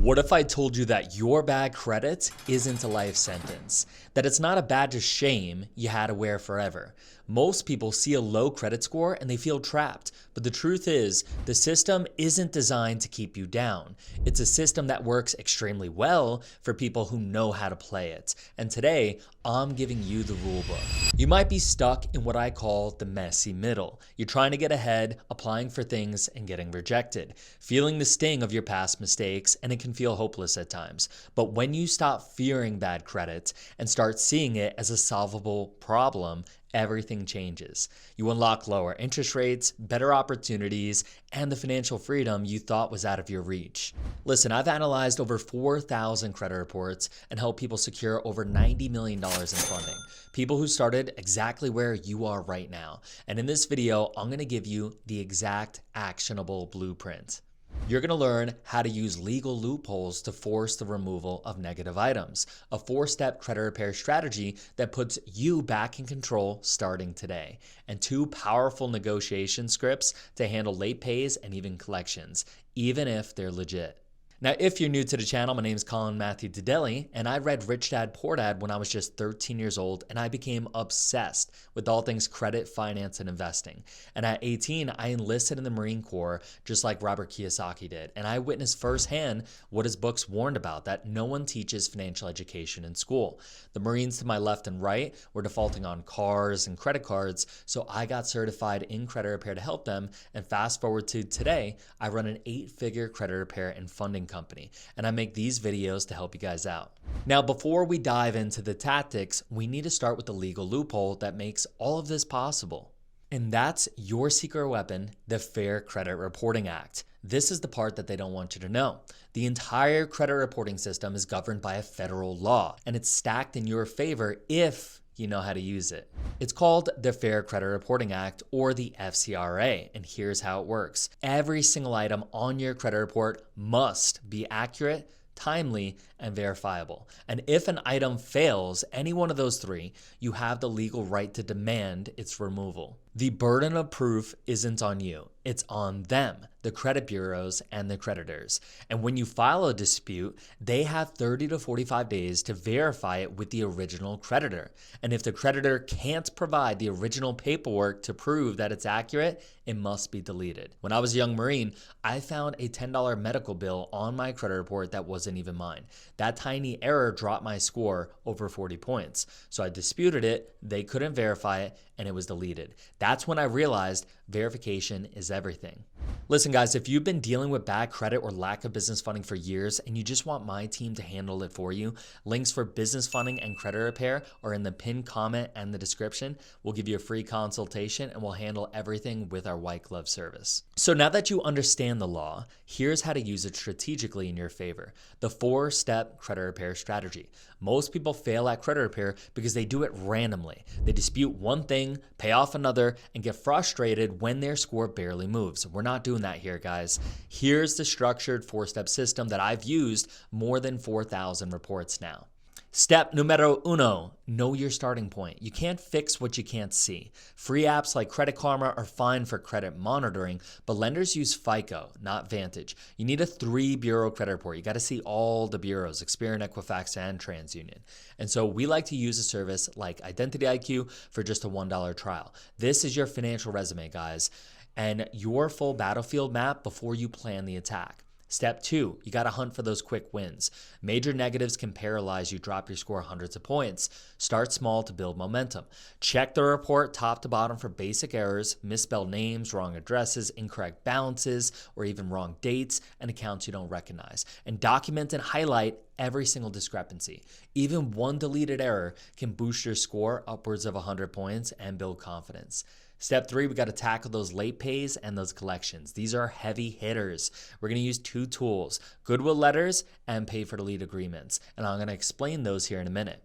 What if I told you that your bad credit isn't a life sentence? That it's not a badge of shame you had to wear forever? Most people see a low credit score and they feel trapped, but the truth is, the system isn't designed to keep you down. It's a system that works extremely well for people who know how to play it. And today, I'm giving you the rule book. You might be stuck in what I call the messy middle. You're trying to get ahead, applying for things, and getting rejected, feeling the sting of your past mistakes, and it can feel hopeless at times. But when you stop fearing bad credit and start seeing it as a solvable problem, everything changes. You unlock lower interest rates, better opportunities, and the financial freedom you thought was out of your reach. Listen, I've analyzed over 4,000 credit reports and helped people secure over $90 million in funding. People who started exactly where you are right now. And in this video, I'm going to give you the exact actionable blueprint. You're going to learn how to use legal loopholes to force the removal of negative items, a 4-step credit repair strategy that puts you back in control starting today, and 2 powerful negotiation scripts to handle late pays and even collections, even if they're legit. Now, if you're new to the channel, my name is Colin and I read Rich Dad Poor Dad when I was just 13 years old, and I became obsessed with all things credit, finance, and investing. And at 18, I enlisted in the Marine Corps just like Robert Kiyosaki did, and I witnessed firsthand what his books warned about, that no one teaches financial education in school. The Marines to my left and right were defaulting on cars and credit cards, so I got certified in credit repair to help them, and fast forward to today, I run an 8-figure credit repair and funding company, and I make these videos to help you guys out. Now, before we dive into the tactics, we need to start with the legal loophole that makes all of this possible. And that's your secret weapon, the Fair Credit Reporting Act. This is the part that they don't want you to know. The entire credit reporting system is governed by a federal law, and it's stacked in your favor if you know how to use it. It's called the Fair Credit Reporting Act, or the FCRA, and here's how it works. Every single item on your credit report must be accurate, timely, and verifiable. And if an item fails any one of those 3, you have the legal right to demand its removal. The burden of proof isn't on you. It's on them, the credit bureaus and the creditors. And when you file a dispute, they have 30 to 45 days to verify it with the original creditor. And if the creditor can't provide the original paperwork to prove that it's accurate, it must be deleted. When I was a young Marine, I found a $10 medical bill on my credit report that wasn't even mine. That tiny error dropped my score over 40 points. So I disputed it, they couldn't verify it, and it was deleted. That's when I realized verification is everything. Listen, guys, if you've been dealing with bad credit or lack of business funding for years and you just want my team to handle it for you, links for business funding and credit repair are in the pinned comment and the description. We'll give you a free consultation and we'll handle everything with our white glove service. So now that you understand the law, here's how to use it strategically in your favor. The 4-step credit repair strategy. Most people fail at credit repair because they do it randomly. They dispute one thing, pay off another, and get frustrated when their score barely moves. We're not doing that here, guys. Here's the structured 4-step system that I've used more than 4,000 reports now. Step numero uno, know your starting point. You can't fix what you can't see. Free apps like Credit Karma are fine for credit monitoring, but lenders use FICO, not Vantage. You need a 3-bureau credit report. You got to see all the bureaus, Experian, Equifax, and TransUnion. And so we like to use a service like IdentityIQ for just a $1 trial. This is your financial resume, guys, and your full battlefield map before you plan the attack. Step 2, you got to hunt for those quick wins. Major negatives can paralyze you, drop your score hundreds of points. Start small to build momentum. Check the report top to bottom for basic errors, misspelled names, wrong addresses, incorrect balances, or even wrong dates and accounts you don't recognize. And document and highlight every single discrepancy. Even one deleted error can boost your score upwards of 100 points and build confidence. Step 3, we got to tackle those late pays and those collections. These are heavy hitters. We're going to use 2 tools, goodwill letters and pay for delete agreements. And I'm going to explain those here in a minute.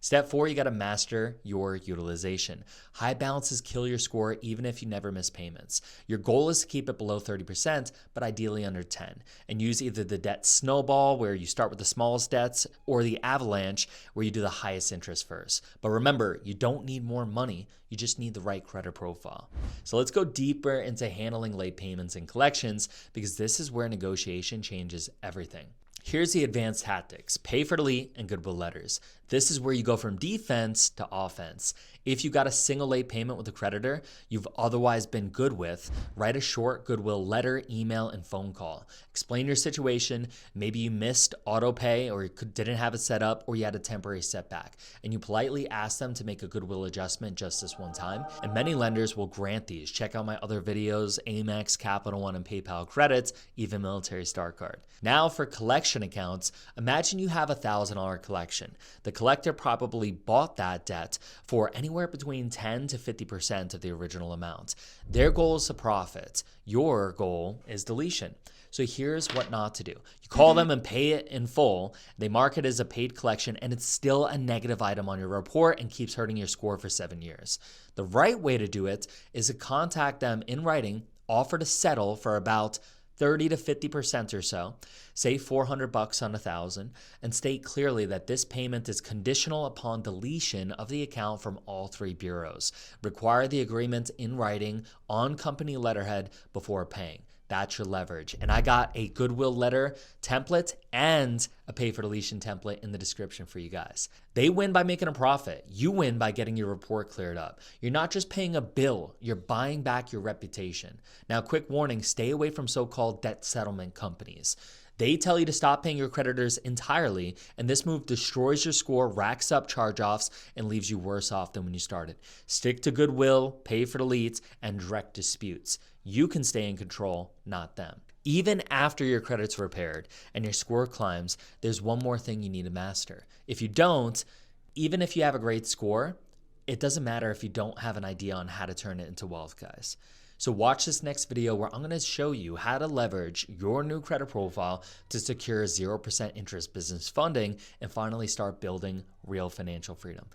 Step 4, you got to master your utilization. High balances kill your score even if you never miss payments. Your goal is to keep it below 30%, but ideally under 10. And use either the debt snowball, where you start with the smallest debts, or the avalanche, where you do the highest interest first. But remember, you don't need more money. You just need the right credit profile. So let's go deeper into handling late payments and collections, because this is where negotiation changes everything. Here's the advanced tactics: pay for delete and goodwill letters. This is where you go from defense to offense. If you got a single late payment with a creditor you've otherwise been good with, write a short goodwill letter, email, and phone call. Explain your situation. Maybe you missed auto pay or didn't have it set up, or you had a temporary setback, and you politely ask them to make a goodwill adjustment just this one time. And many lenders will grant these. Check out my other videos: Amex, Capital One, and PayPal credits, even Military Star Card. Now for collection accounts, imagine you have a $1,000 collection. The collector probably bought that debt for anywhere between 10 to 50% of the original amount. Their goal is to profit. Your goal is deletion. So here's what not to do. You call them and pay it in full. They mark it as a paid collection, and it's still a negative item on your report and keeps hurting your score for 7 years. The right way to do it is to contact them in writing, offer to settle for about 30 to 50% or so, say $400 on $1,000, and state clearly that this payment is conditional upon deletion of the account from all 3 bureaus. Require the agreement in writing on company letterhead before paying. That's your leverage. And I got a goodwill letter template and a pay for deletion template in the description for you guys. They win by making a profit. You win by getting your report cleared up. You're not just paying a bill, you're buying back your reputation. Now, quick warning, stay away from so-called debt settlement companies. They tell you to stop paying your creditors entirely, and this move destroys your score, racks up charge-offs, and leaves you worse off than when you started. Stick to goodwill, pay for deletes, and direct disputes. You can stay in control, not them. Even after your credit's repaired and your score climbs, there's one more thing you need to master. If you don't, even if you have a great score, it doesn't matter if you don't have an idea on how to turn it into wealth, guys. So watch this next video where I'm going to show you how to leverage your new credit profile to secure 0% interest business funding and finally start building real financial freedom.